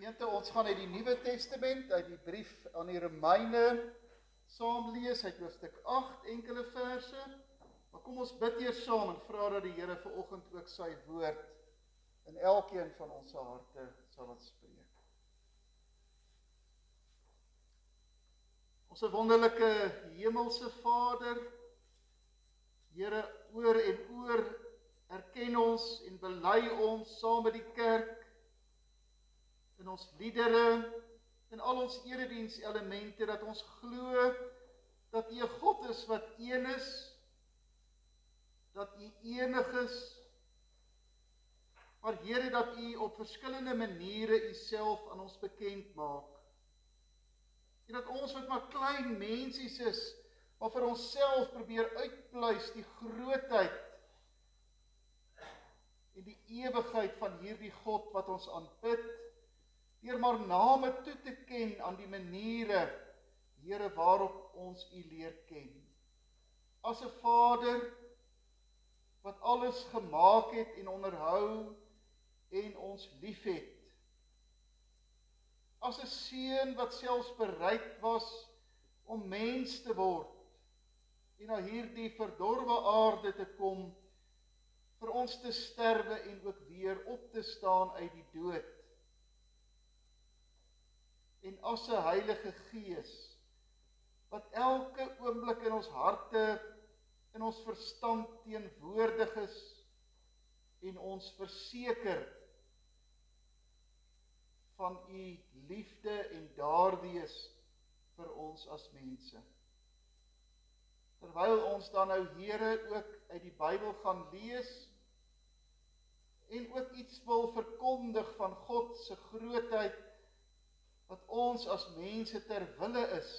Gemeente, ons gaan uit die Nuwe Testament, uit die brief aan die Romeine saam lees, uit hoofstuk 8, enkele verse. Maar kom ons bid eers saam en vra dat die Here vanoggend ook sy woord in elkeen van ons harte sal laat spreek. Ons wonderlike hemelse Vader, Here, oor en oor erken ons en bely ons saam met die kerk, in ons liedere, in al ons eredienselemente, dat ons glo dat U 'n God is wat een is, dat U enig is, maar Here, dat U op verskillende maniere Uself aan ons bekend maak. En dat ons wat maar klein mensies is, maar vir onsself probeer uitpluis die grootheid en die ewigheid van hierdie God wat ons aanbid, deur maar name toe te ken aan die maniere, Here, waarop ons U leer ken. As 'n Vader wat alles gemaak het en onderhou en ons liefhet. As 'n seun wat selfs bereid was om mens te word en na hierdie verdorwe aarde te kom, vir ons te sterwe en ook weer op te staan uit die dood. En as 'n Heilige Gees, wat elke oomblik in ons harte, in ons verstand teenwoordig is, en ons verseker van U liefde en daarwees vir ons as mense. Terwyl ons dan nou, Here, ook uit die Bybel gaan lees, en ook iets wil verkondig van God se grootheid, wat ons as mense ter wille is,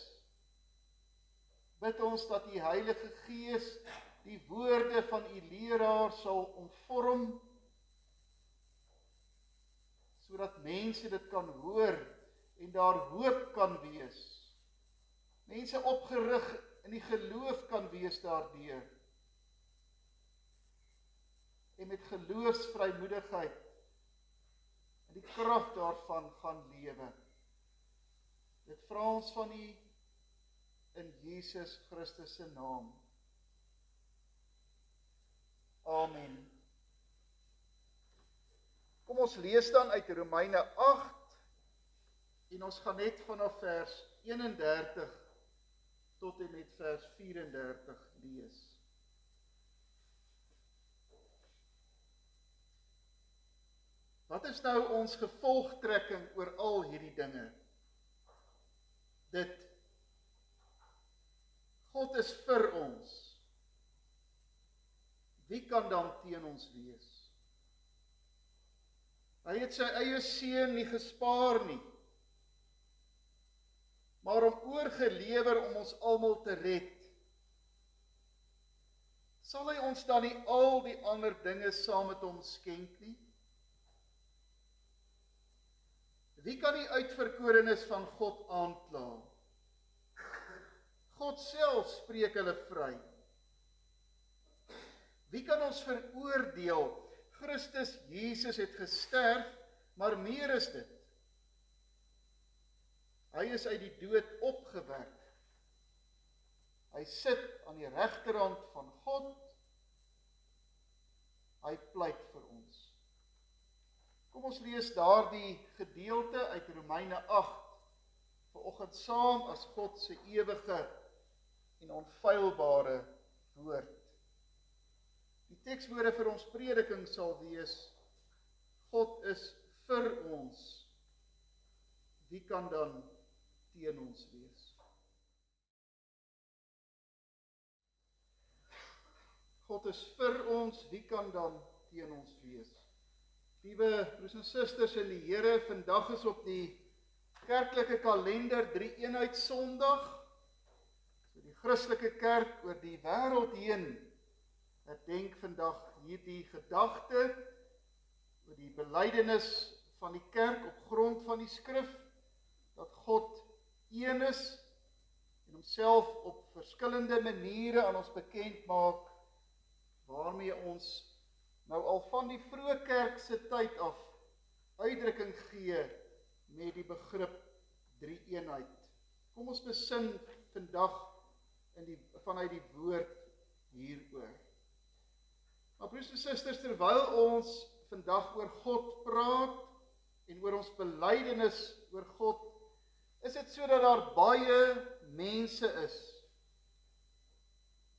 bid ons dat die Heilige Gees die woorde van U leraar sal omvorm, sodat mense dit kan hoor en daar hoop kan wees. Mense opgerig in die geloof kan wees daardeur. En met geloofsvrymoedigheid en die krag daarvan gaan lewe. Dit vra ons van U in Jesus Christus se naam. Amen. Kom ons lees dan uit Romeine 8 en ons gaan net vanaf vers 31 tot en met vers 34 lees. Wat is nou ons gevolgtrekking oor al hierdie dinge? Dit, God is vir ons. Wie kan dan teen ons wees? Hy het sy eie seun nie gespaar nie, maar hom oorgelewer om ons almal te red. Sal hy ons dan nie al die ander dinge saam met hom skenk nie? Wie kan die uitverkorenes van God aankla? God self spreek hulle vry. Wie kan ons veroordeel? Christus Jesus het gesterf, maar meer is dit. Hy is uit die dood opgewek. Hy sit aan die regterhand van God. Hy pleit vir ons. Kom ons lees daardie gedeelte uit Romeine 8 vanoggend saam as God se ewige en onfeilbare woord. Die tekswoorde vir ons prediking sal wees: God is vir ons. Wie kan dan teen ons wees? God is vir ons, wie kan dan teen ons wees? Liewe broers en susters in die Here, vandag is op die kerklike kalender Drie-eenheid Sondag. So die Christelike kerk oor die wêreld heen herdenk vandag hierdie gedagte oor die belydenis van die kerk op grond van die skrif, dat God een is en homself op verskillende maniere aan ons bekend maak, waarmee ons nou al van die vroeë kerk se tyd af uitdrukking gee met die begrip drie-eenheid. Kom ons besin vandag vanuit die woord hieroor. Maar broers en susters, terwyl ons vandag oor God praat en oor ons belydenis oor God, is dit sodat daar baie mense is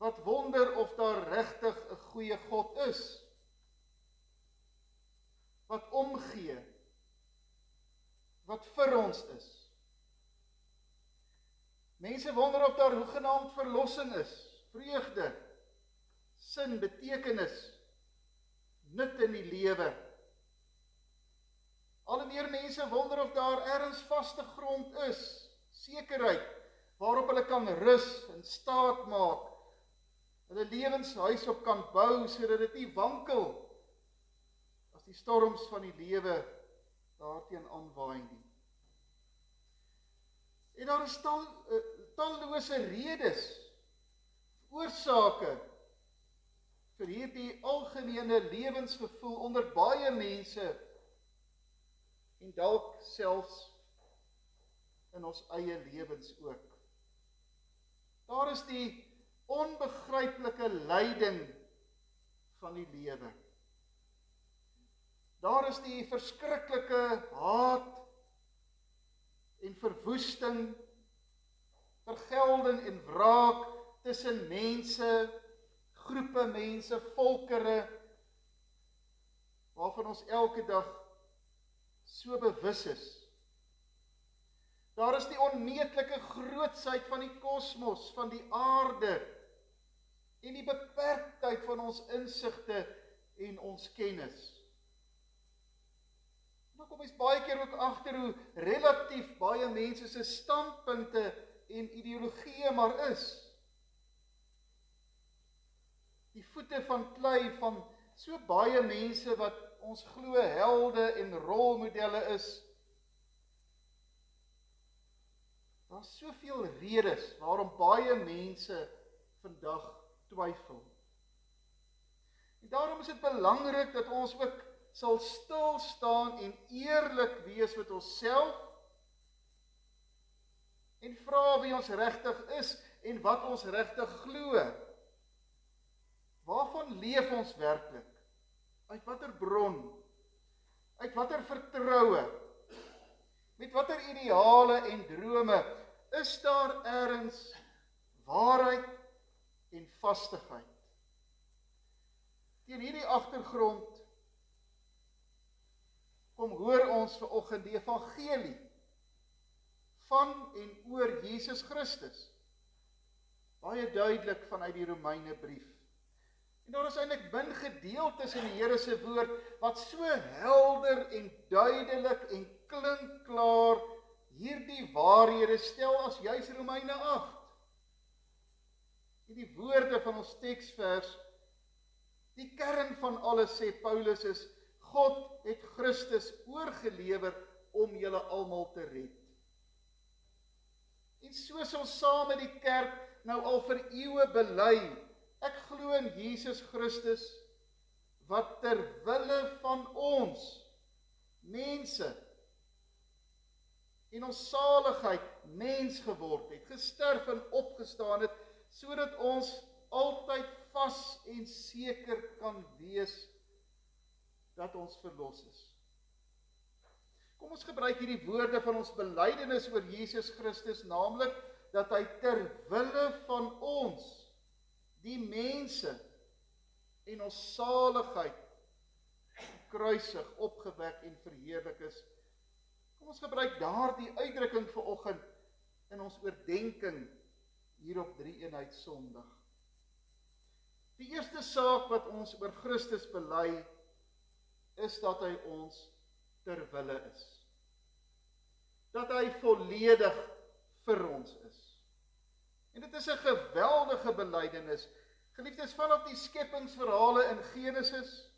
wat wonder of daar regtig 'n goeie God is, wat omgee, wat vir ons is. Mense wonder of daar hoegenaamd verlossing is, vreugde, sin, betekenis, nut in die lewe. Al hoe meer mense wonder of daar ergens vaste grond is, sekerheid, waarop hulle kan rus en staat maak, hulle lewenshuis op kan bou, sodat dit nie wankel, as die storms van die lewe daarteen aanwaai nie. En daar is tallose redes, oorsake, vir hierdie algemene lewensgevoel onder baie mense, en dalk selfs in ons eie lewens ook. Daar is die onbegryplike lyding van die lewe. Daar is die verskriklike haat en verwoesting, vergelding en wraak tussen mense, groepe mense, volkere, waarvan ons elke dag so bewus is. Daar is die onmeetlike grootsheid van die kosmos, van die aarde, en die beperktheid van ons insigte en ons kennis. Dan kom ons baie keer ook agter hoe relatief baie mense se standpunte en ideologieë maar is. Die voete van klei van so baie mense wat ons glo helde en rolmodelle is. Daar is soveel redes waarom baie mense vandag twyfel. En daarom is dit belangrik dat ons ook sal stil staan en eerlik wees met onsself en vra wie ons regtig is en wat ons regtig glo. Waarvan leef ons werklik? Uit watter bron? Uit watter vertroue? Met watter ideale en drome is daar ergens waarheid en vastigheid? Teen hierdie agtergrond kom hoor ons vanoggend die evangelie van en oor Jesus Christus. Baie duidelik vanuit die Romeinebrief. En daar is eintlik min gedeeltes in die Here se woord wat so helder en duidelik en klinkklaar hierdie waarhede stel as juis Romeine 8. En die woorde van ons teksvers, die kern van alles, sê Paulus, is God het Christus oorgelewer om julle almal te red. En soos ons saam met die kerk nou al vir eeue bely, ek glo in Jesus Christus, wat ter wille van ons, mense, en ons saligheid mens geword het, gesterf en opgestaan het, sodat ons altyd vas en seker kan wees dat ons verlos is. Kom ons gebruik hierdie woorde van ons belydenis oor Jesus Christus, naamlik dat hy ter wille van ons, die mense en ons saligheid kruisig, opgewek en verheerlik is. Kom ons gebruik daardie uitdrukking vanoggend in ons oordenking hier op Drie-eenheid Sondag. Die eerste saak wat ons oor Christus bely, is dat hy ons ter wille is. Dat hy volledig vir ons is. En dit is 'n geweldige belydenis. Geliefdes, vanaf die skepingsverhale in Genesis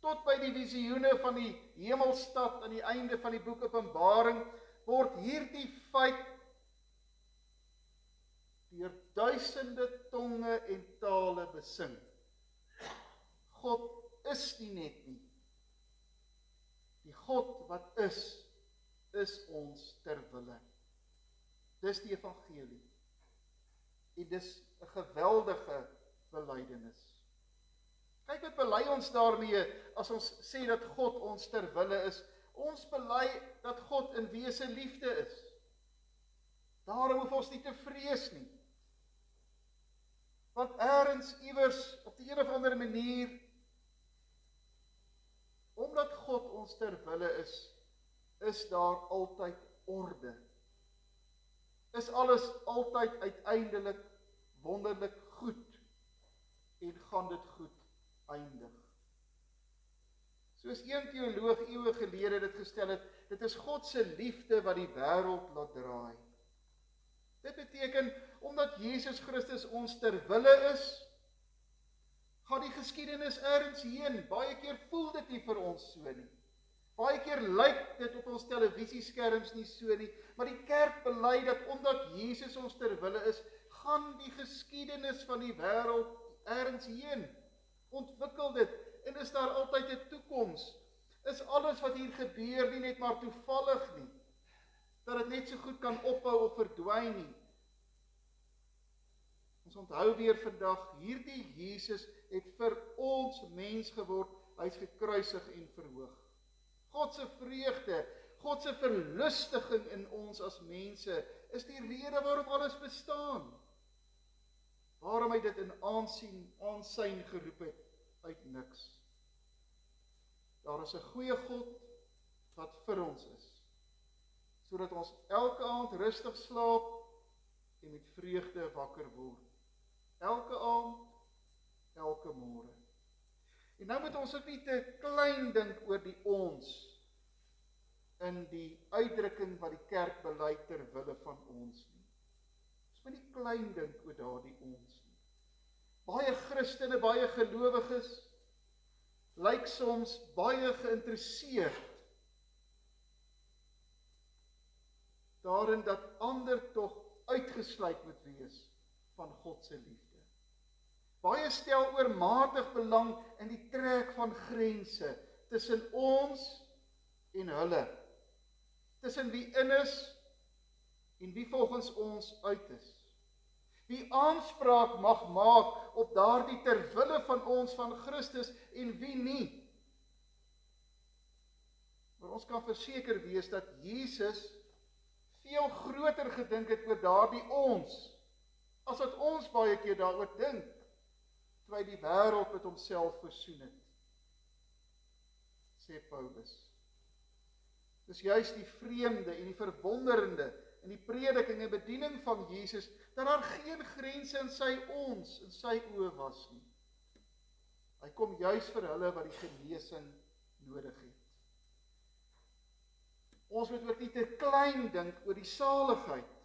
tot by die visioene van die hemelstad aan die einde van die boek Openbaring, word hierdie feit deur duisende tonge en tale besing. God is nie net nie. Die God wat is, is ons ter wille. Dis die evangelie. En dis 'n geweldige belydenis. Kyk wat bely ons daarmee as ons sê dat God ons ter wille is. Ons bely dat God in wese liefde is. Daarom hoef ons nie te vrees nie. Want eers iewers op die een of ander manier, omdat God ons ter wille is daar altyd orde. Is alles altyd uiteindelik wonderlik goed en gaan dit goed eindig. Soos een teoloog eeue gelede dit gestel het, dit is God se liefde wat die wêreld laat draai. Dit beteken, omdat Jesus Christus ons ter wille is, gaan die geskiedenis ergens heen. Baie keer voel dit nie vir ons so nie. Baie keer lyk dit op ons televisieskerms nie so nie, maar die kerk bely dat omdat Jesus ons ter wille is, gaan die geskiedenis van die wêreld ergens heen. Ontwikkel dit, en is daar altyd 'n toekoms. Is alles wat hier gebeur nie net maar toevallig nie, dat dit net so goed kan ophou of verdwyn nie. Ons onthou weer vandag, hierdie Jesus het vir ons mens geword, hy is gekruisig en verhoog. God se vreugde, God se verlustiging in ons as mense, is die rede waarom alles bestaan. Waarom hy dit in aansien geroep het uit niks. Daar is 'n goeie God wat vir ons is, sodat ons elke aand rustig slaap en met vreugde wakker word. Elke aand, elke môre. En nou moet ons ook nie te klein dink oor die ons in die uitdrukking wat die kerk bely ter wille van ons nie. Ons moet nie klein dink oor daardie ons nie. Baie Christene, baie gelowiges lyk soms baie geïnteresseerd daarin dat ander tog uitgesluit moet wees van God se liefde. Baie stel oormatig belang in die trek van grense tussen ons en hulle, tussen wie in is en wie volgens ons uit is. Wie aanspraak mag maak op daardie ter wille van ons van Christus en wie nie. Maar ons kan verseker wees dat Jesus veel groter gedink het oor daardie ons, as wat ons baie keer daaroor dink, toe hy die wêreld met homself versoen het, sê Paulus. Dis juist die vreemde en die verwonderende in die prediking en bediening van Jesus, dat daar geen grense in sy oë was nie. Hy kom juist vir hulle wat die genesing nodig het. Ons moet ook nie te klein dink oor die saligheid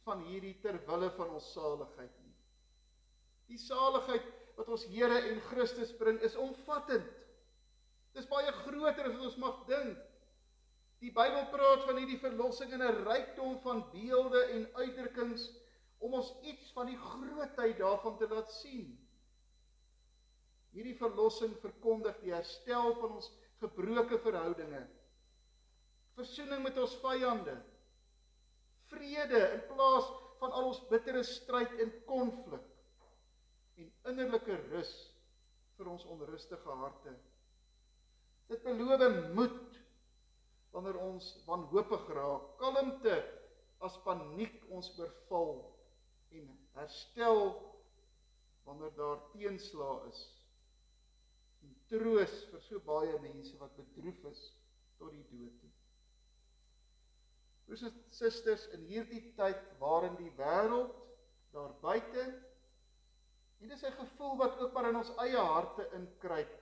van hierdie ter wille van ons saligheid nie. Die saligheid wat ons Here en Christus bring is omvattend. Dis baie groter as wat ons mag dink. Die Bybel praat van hierdie verlossing in 'n rykdom van beelde en uitdrukkings om ons iets van die grootheid daarvan te laat sien. Hierdie verlossing verkondig die herstel van ons gebroke verhoudinge, versoening met ons vyande, vrede in plaas van al ons bittere stryd en konflik, en innerlike rus vir ons onrustige harte. Dit beloof moed wanneer ons wanhoopig raak, kalmte as paniek ons oorval, en herstel wanneer daar teenslae is, en troos vir so baie mense wat bedroef is tot die dood toe. Broers en susters, in hierdie tyd waarin die wêreld daar buite, en dis 'n gevoel wat ook maar in ons eie harte inkruip,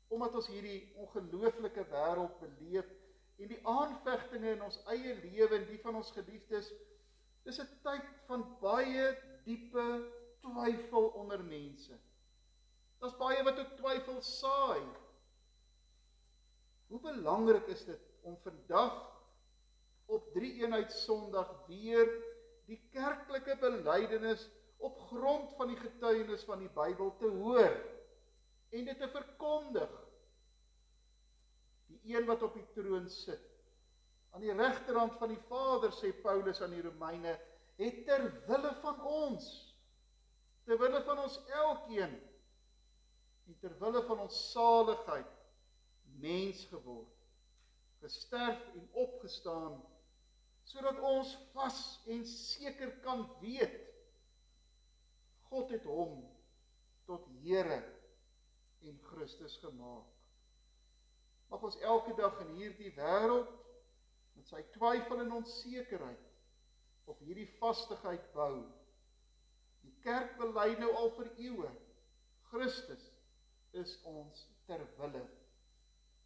omdat ons hierdie ongelooflike wêreld beleef, en die aanvegtinge in ons eie lewe en die van ons geliefdes, dis 'n tyd van baie diepe twyfel onder mense. Daar's baie wat ook twyfel saai. Hoe belangrik is dit om vandag op Drie-eenheid Sondag weer die kerklike belydenis op grond van die getuienis van die Bybel te hoor en dit te verkondig. Die een wat op die troon sit, aan die regterhand van die Vader, sê Paulus aan die Romeine, het ter wille van ons, ter wille van ons elkeen, en ter wille van ons saligheid, mens geword, gesterf en opgestaan, sodat ons vas en seker kan weet, God het hom tot Here en Christus gemaak. Mag ons elke dag in hierdie wêreld, met sy twyfel en onsekerheid, op hierdie vastigheid bou. Die kerk bely nou al vir eeue, Christus is ons ter wille.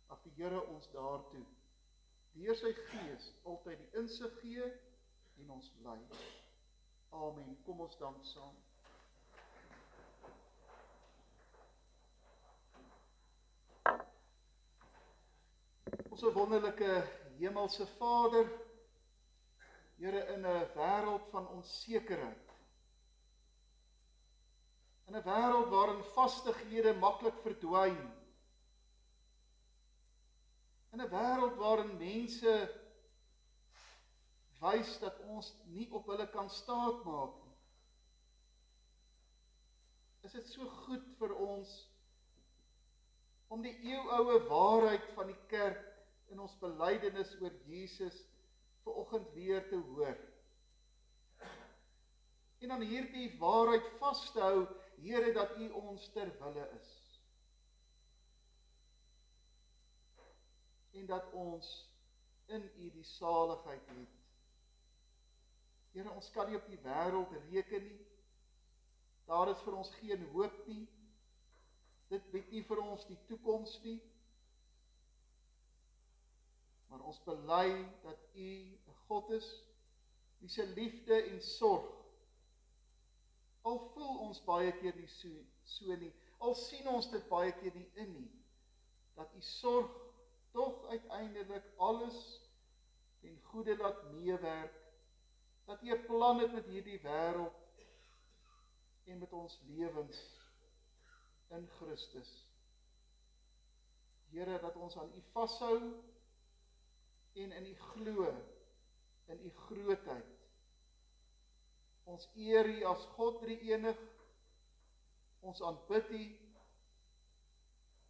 Mag die Here ons daartoe, deur sy Gees, altyd die insig gee en ons lei. Amen. Kom ons dank saam. Ons wonderlike hemelse Vader, Here, in 'n wêreld van onsekerheid, in 'n wêreld waarin vastighede maklik verdwyn, in 'n wêreld waarin mense wys dat ons nie op hulle kan staatmaak nie, is dit so goed vir ons om die eeuoue waarheid van die kerk in ons belydenis oor Jesus vanoggend weer te hoor. En aan hierdie waarheid vas te hou, Here, dat U ons ter wille is. En dat ons in U die saligheid het. Here, ons kan nie op die wêreld reken nie. Daar is vir ons geen hoop nie. Dit bied nie vir ons die toekoms nie. Maar ons bely dat U 'n God is, wie se liefde en sorg, al voel ons baie keer nie so nie, al sien ons dit baie keer nie in nie, dat U sorg tog uiteindelik alles ten goeie laat meewerk, dat U 'n plan het met hierdie wêreld en met ons lewens in Christus. Here, dat ons aan U vashou en in U glo, in U grootheid. Ons eer U as God drie-enig, ons aanbid U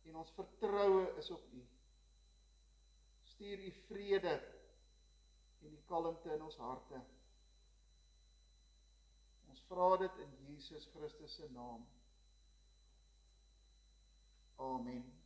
en ons vertroue is op U. Stuur U vrede en die kalmte in ons harte. Ons vra dit in Jesus Christus se naam. Amen.